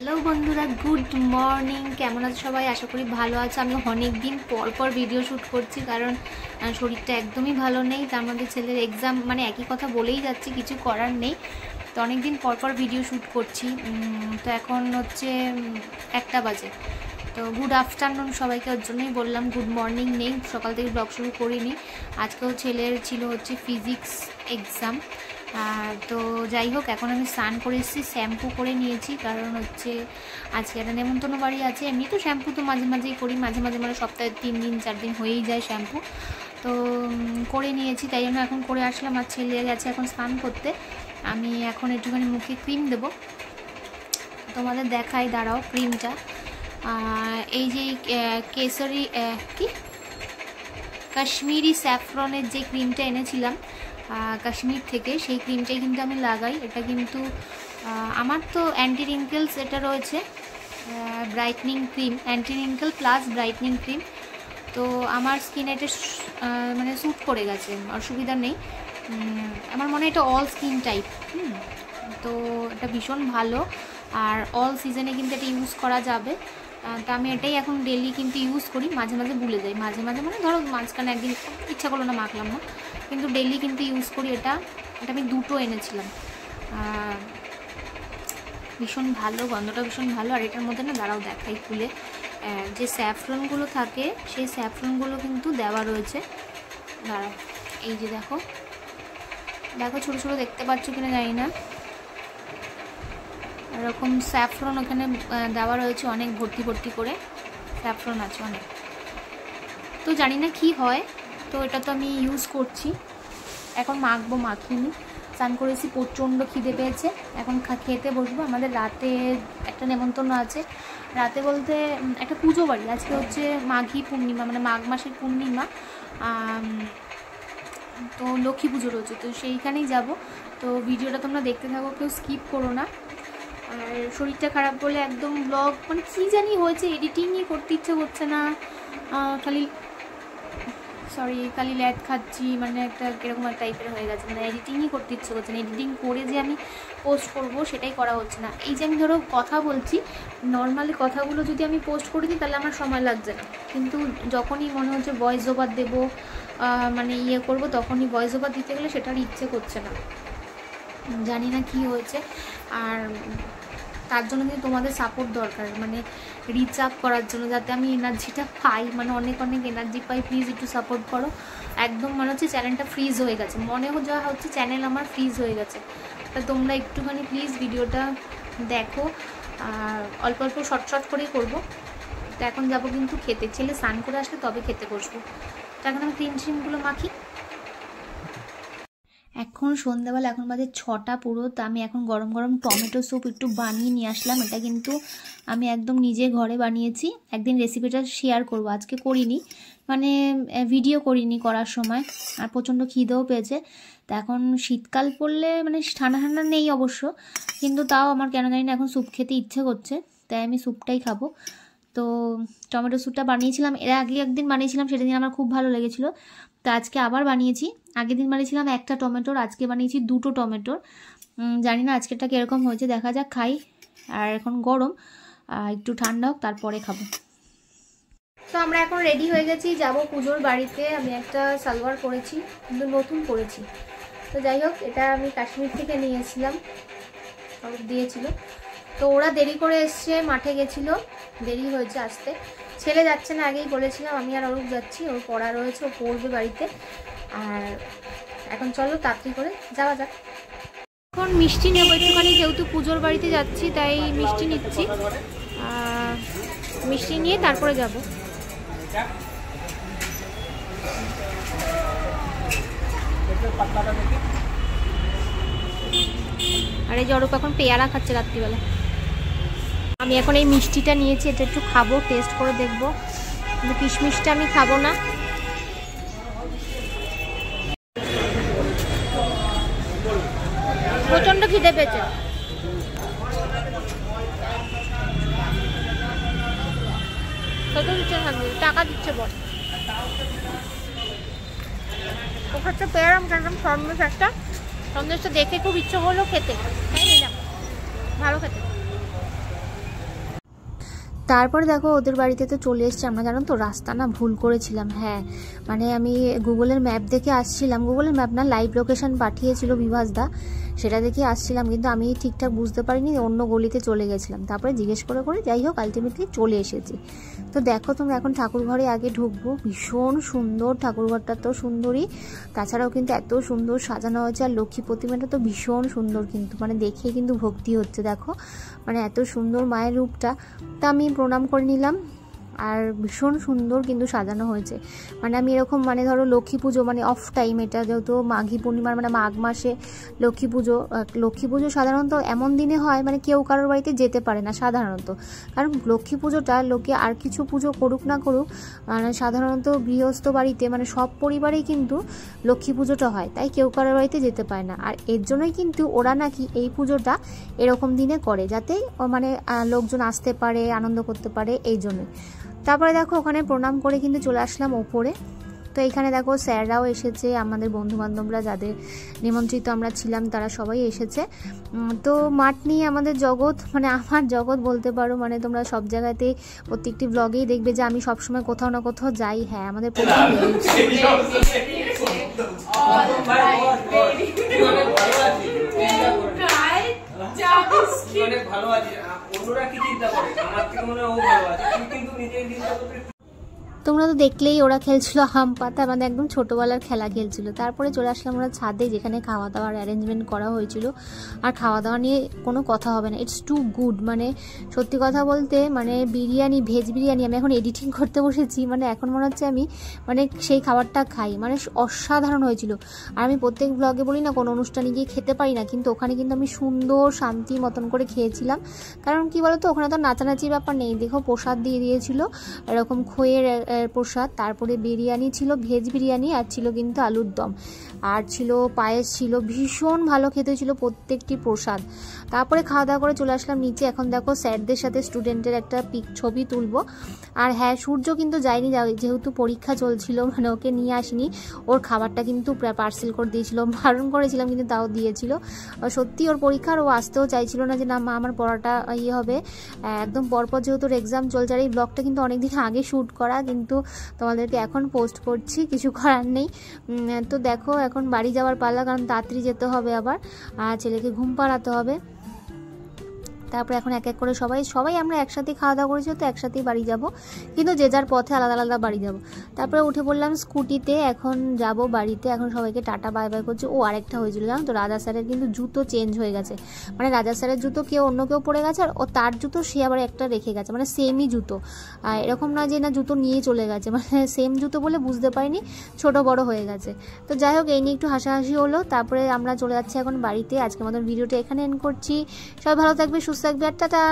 Hello বন্ধুরা, good morning. কেমন আছো সবাই? আশা করি ভালো আছো। আমি অনেক দিন পর ভিডিও শ্যুট করছি, কারণ শরীরটা একদমই ভালো নেই। তার মধ্যে ছেলের এক্সাম, মানে একই কথা বলেই যাচ্ছি, কিছু করার নেই। তো অনেক দিন পর ভিডিও শ্যুট করছি। তো এখন হচ্ছে 1টা বাজে। তো গুড আফটারনুন সবাইকে, ওর জন্যই বললাম গুড মর্নিং নেই, সকাল থেকে ব্লগ শুরু করিনি। আজকেও ছেলের ছিল হচ্ছে ফিজিক্স এক্সাম। তো যাই হোক, এখন আমি স্নান করে এসেছি, শ্যাম্পু করে নিয়েছি, কারণ হচ্ছে আজকে একটা নেমন্তন্ন বাড়ি আছে। এমনি তো শ্যাম্পু তো মাঝে মাঝেই করি, মাঝে মাঝে মানে সপ্তাহে 3 দিন 4 দিন হয়েই যায় শ্যাম্পু। তো করে নিয়েছি, তাই জন্য এখন করে আসলাম। আর ছেলে গেছে এখন স্নান করতে। আমি এখন একটুখানি মুখে ক্রিম দেবো, তোমাদের দেখাই, দাঁড়াও ক্রিমটা। এই যে কেসরি কি কাশ্মীরি স্যাফরনের যে ক্রিমটা এনেছিলাম কাশ্মীর থেকে, সেই ক্রিমটাই কিন্তু আমি লাগাই। এটা কিন্তু আমার তো অ্যান্টি রিঙ্কেলস এটা রয়েছে, brightening cream, anti wrinkle plus brightening cream. তো আমার স্কিনে এটা মানে স্যুট করে গেছে, অসুবিধা নেই। আমার মনে হয় এটা অল স্কিন টাইপ। তো এটা ভীষণ ভালো, আর অল সিজনে কিন্তু এটা ইউজ করা যাবে। তো আমি এটাই এখন ডেলি কিন্তু ইউজ করি। মাঝে মাঝে ভুলে যাই, মাঝে মাঝে মানে ধরো মাঝখানে একদিন ইচ্ছা করলো না, মাখলাম না, কিন্তু ডেলি কিন্তু ইউজ করি এটা। আমি 2টো এনেছিলাম, ভীষণ ভালো, গন্ধটা ভীষণ ভালো। আর এটার মধ্যে না, দাঁড়াও দেখাই খুলে, যে স্যাফরনগুলো থাকে সেই স্যাফরনগুলো কিন্তু দেওয়া রয়েছে। দাঁড়াও, এই যে দেখো দেখো, ছোটো ছোটো দেখতে পাচ্ছ কিনা জানি না, এরকম স্যাফরন ওখানে দেওয়া রয়েছে, অনেক ভর্তি করে স্যাফরন আছে অনেক। তো জানি না কি হয়, তো এটা তো আমি ইউজ করছি, এখন মাখবো, মাখিনি। স্নান করেছি, প্রচণ্ড খিদে পেয়েছে, এখন খেতে বসবো। আমাদের রাতে একটা নেমন্তন্ন আছে, রাতে বলতে একটা পুজো বাড়ি। আজকে হচ্ছে মাঘী পূর্ণিমা, মানে মাঘ মাসের পূর্ণিমা। তো লক্ষ্মী পুজো রয়েছে, তো সেইখানেই যাব। তো ভিডিওটা তোমরা দেখতে থাকো, কেউ স্কিপ করো না। আর শরীরটা খারাপ বলে একদম ব্লগ, মানে কী জানি হয়েছে, এডিটিংই করতে ইচ্ছে করছে না, খালি ল্যাদ খাচ্ছি, মানে একটা কীরকম একটা টাইপের হয়ে গেছে, মানে এডিটিংই করতে ইচ্ছে করছে না। এডিটিং করে যে আমি পোস্ট করব সেটাই করা হচ্ছে না। এই যে আমি ধরো কথা বলছি, নর্মালি কথাগুলো যদি আমি পোস্ট করে দিই তাহলে আমার সময় লাগছে না, কিন্তু যখনই মনে হচ্ছে ভয়েস ওভার দেবো, মানে করব, তখনই ভয়েস ওভার দিতে গেলে সেটার ইচ্ছে করছে না, জানি না কি হয়েছে। আর তার জন্য কিন্তু তোমাদের সাপোর্ট দরকার, মানে রিচ আপ করার জন্য, যাতে আমি এনার্জিটা পাই, মানে অনেক এনার্জি পাই। প্লিজ একটু সাপোর্ট করো। একদম মনে হচ্ছে চ্যানেলটা ফ্রিজ হয়ে গেছে, মনে যা হচ্ছে চ্যানেল আমার ফ্রিজ হয়ে গেছে। তা তোমরা একটুখানি প্লিজ ভিডিওটা দেখো, আর অল্প শর্ট করেই করবো। তো এখন যাবো কিন্তু খেতে, ছেলে স্নান করে আসলে তবে খেতে বসবো। তো এখন আমি ক্রিমগুলো মাখি। এখন সন্ধ্যাবেলা, এখন বাজে 6টা পুরো। তো আমি এখন গরম টমেটো স্যুপ একটু বানিয়ে নিয়ে আসলাম। এটা কিন্তু আমি একদম নিজে ঘরে বানিয়েছি। একদিন রেসিপিটা শেয়ার করব, আজকে করিনি, মানে ভিডিও করিনি করার সময়। আর প্রচণ্ড খিদেও পেয়েছে। তো এখন শীতকাল পড়লে, মানে ঠান্ডা নেই অবশ্য, কিন্তু তাও আমার কেন জানি না এখন স্যুপ খেতে ইচ্ছে করছে, তাই আমি স্যুপটাই খাবো। তো টমেটো স্যুপটা বানিয়েছিলাম, এর আগে একদিন বানিয়েছিলাম, সেটা দিন আমার খুব ভালো লেগেছিলো। তো আজকে আবার বানিয়েছি। আগের দিন বানিয়েছিলাম 1টা টমেটোর, আজকে বানিয়েছি 2টো টমেটোর। জানি না আজকেরটা কীরকম হয়েছে, দেখা যাক, খাই। আর এখন গরম, একটু ঠান্ডা হোক তারপরে খাবো। তো আমরা এখন রেডি হয়ে গেছি, যাব পুজোর বাড়িতে। আমি একটা সালোয়ার পরেছি, কিন্তু নতুন পরেছি। তো যাই হোক, এটা আমি কাশ্মীর থেকে নিয়েছিলাম, দিয়েছিল। তো ওরা দেরি করে এসছে, মাঠে গেছিলো, দেরি হয়েছে আসতে। ছেলে যাচ্ছে না, আগেই বলেছিলাম, আমি আর অরূপ যাচ্ছি, ওর পড়া রয়েছে, ও পড়বে বাড়িতে। আর এখন চলো তাড়াতাড়ি করে যাওয়া যাক। এখন মিষ্টি নেব একটুখানি, যেহেতু পুজোর বাড়িতে যাচ্ছি তাই মিষ্টি নিচ্ছি। মিষ্টি নিয়ে তারপরে যাব। আর এই যে অরূপ এখন পেয়ারা খাচ্ছে রাত্রিবেলা। আমি এখন এই মিষ্টিটা নিয়েছি, এটা একটু খাবো, টেস্ট করে দেখবো, কিন্তু কিশমিশটা আমি খাবো না। প্রচণ্ড খিদে পেয়েছে। টাকা দিচ্ছে বল, ওখানে পেয়ারা খেলাম, সন্দেশ একটা, সন্দেশটা দেখে খুব ইচ্ছে হলো খেতে, তাই নিলাম, ভালো খেতে। তারপরে দেখো ওদের বাড়িতে তো চলে এসেছি আমরা। জানো তো রাস্তা না ভুল করেছিলাম। হ্যাঁ মানে আমি গুগলের ম্যাপ দেখে আসছিলাম, গুগলের ম্যাপ না লাইভ লোকেশন পাঠিয়েছিল বিভাসদা, সেটা দেখে আসছিলাম, কিন্তু আমি ঠিকঠাক বুঝতে পারিনি, অন্য গলিতে চলে গেছিলাম। তারপরে জিজ্ঞেস করে যাই হোক আলটিমেটলি চলে এসেছি। তো দেখো তুমি এখন ঠাকুর ঘরে আগে ঢুকবো, ভীষণ সুন্দর ঠাকুরঘরটা, তো সুন্দরই, তাছাড়াও কিন্তু এত সুন্দর সাজানো হয়েছে, আর লক্ষ্মী প্রতিমাটা তো ভীষণ সুন্দর, কিন্তু মানে দেখে কিন্তু ভক্তি হচ্ছে। দেখো মানে এত সুন্দর মায়ের রূপটা। তা আমি প্রণাম করে নিলাম, আর ভীষণ সুন্দর কিন্তু সাজানো হয়েছে। মানে আমি এরকম মানে ধরো লক্ষ্মী পুজো মানে অফ টাইম, এটা যেহেতু মাঘী পূর্ণিমার মানে মাঘ মাসে লক্ষ্মী পুজো সাধারণত এমন দিনে হয় মানে কেউ কারোর বাড়িতে যেতে পারে না সাধারণত, কারণ লক্ষ্মী পুজোটা লোকে আর কিছু পুজো করুক না করুক মানে সাধারণত গৃহস্থ বাড়িতে মানে সব পরিবারেই কিন্তু লক্ষ্মী পুজোটা হয়, তাই কেউ কারোর বাড়িতে যেতে পারে না। আর এর জন্যই কিন্তু ওরা নাকি এই পুজোটা এরকম দিনে করে, যাতে মানে লোকজন আসতে পারে, আনন্দ করতে পারে, এই জন্যই। তারপরে দেখো ওখানে প্রণাম করে কিন্তু চলে আসলাম ওপরে। তো এইখানে দেখো স্যাররাও এসেছে, আমাদের বন্ধুবান্ধবরা যাদের নিমন্ত্রিত আমরা ছিলাম তারা সবাই এসেছে। তো মাঠ নিয়ে আমাদের জগৎ, মানে আমার জগৎ বলতে পারো, মানে তোমরা সব জায়গাতে প্রত্যেকটি ব্লগেই দেখবে যে আমি সবসময় কোথাও না কোথাও যাই। হ্যাঁ আমাদের তোমরা তো দেখলেই ওরা খেলছিল হাম পাতা, মানে একদম ছোটোবেলার খেলা খেলছিল। তারপরে চলে আসলাম ওরা ছাদে, যেখানে খাওয়া দাওয়ার অ্যারেঞ্জমেন্ট করা হয়েছিল। আর খাওয়া দাওয়া নিয়ে কোনো কথা হবে না, ইটস টু গুড। মানে সত্যি কথা বলতে মানে বিরিয়ানি, ভেজ বিরিয়ানি, আমি এখন এডিটিং করতে বসেছি, মানে এখন মনে হচ্ছে আমি মানে সেই খাবারটা খাই, মানে অসাধারণ হয়েছিল। আর আমি প্রত্যেক ব্লগে বলি না কোনো অনুষ্ঠানে গিয়ে খেতে পারি না, কিন্তু ওখানে কিন্তু আমি সুন্দর শান্তি মতন করে খেয়েছিলাম। কারণ কি বলতো ওখানে তো নাচানাচির ব্যাপার নেই। দেখো প্রসাদ দিয়ে দিয়েছিল এরকম খইয়ের প্রসাদ, তারপরে বিরিয়ানি ছিল, ভেজ বিরিয়ানি, আর ছিল কিন্তু আলুর দম, আর ছিল পায়েস ছিল, ভীষণ ভালো খেতে ছিল প্রত্যেকটি প্রসাদ। তারপরে খাওয়া দাওয়া করে চলে আসলাম নিচে। এখন দেখো স্যারদের সাথে স্টুডেন্টের একটা ছবি তুলবো। আর হ্যাঁ সূর্য কিন্তু যায়নি, যেহেতু পরীক্ষা চলছিল, মানে ওকে নিয়ে আসিনি, ওর খাবারটা কিন্তু পার্সেল করে দিয়েছিল, বারণ করেছিলাম কিন্তু তাও দিয়েছিল। সত্যি ওর পরীক্ষার ও আসতেও চাইছিল না, যে না মা আমার পড়াটা হবে। একদম পরপর যেহেতু ওর এক্সাম চলছে, আর এই ব্লগটা কিন্তু অনেকদিন আগে শ্যুট করা, কিন্তু তোমাদেরকে এখন পোস্ট করছি, কিছু করার নেই। তো দেখো এখন বাড়ি যাওয়ার পালা, কারণ তাড়াতাড়ি যেতে হবে আবার, আর ছেলেকে ঘুম পাড়াতে হবে। তারপরে এখন এক এক করে সবাই আমরা একসাথে খাওয়া দাওয়া করেছি, তো একসাথেই বাড়ি যাব, কিন্তু যে যার পথে আলাদা আলাদা বাড়ি যাব। তারপরে উঠে পড়লাম স্কুটিতে, এখন যাব বাড়িতে। এখন সবাইকে টাটা বাই বাই করছি। ও আরেকটা হয়েছিল জানো তো, রাজা স্যারের কিন্তু জুতো চেঞ্জ হয়ে গেছে, মানে রাজা স্যারের জুতো অন্য কেউ পরে গেছে, আর ও তার জুতো সে আবার একটা রেখে গেছে, মানে সেমই জুতো, এরকম না যে না জুতো নিয়ে চলে গেছে, মানে সেম জুতো বলে বুঝতে পারিনি, ছোট বড় হয়ে গেছে। তো যাই হোক এই নিয়ে একটু হাসাহাসি হলো। তারপরে আমরা চলে যাচ্ছি এখন বাড়িতে। আজকের মতন ভিডিওটা এখানে এন্ড করছি। সবাই ভালো থাকবে, সুস্থ থাকবে, আর টাটা।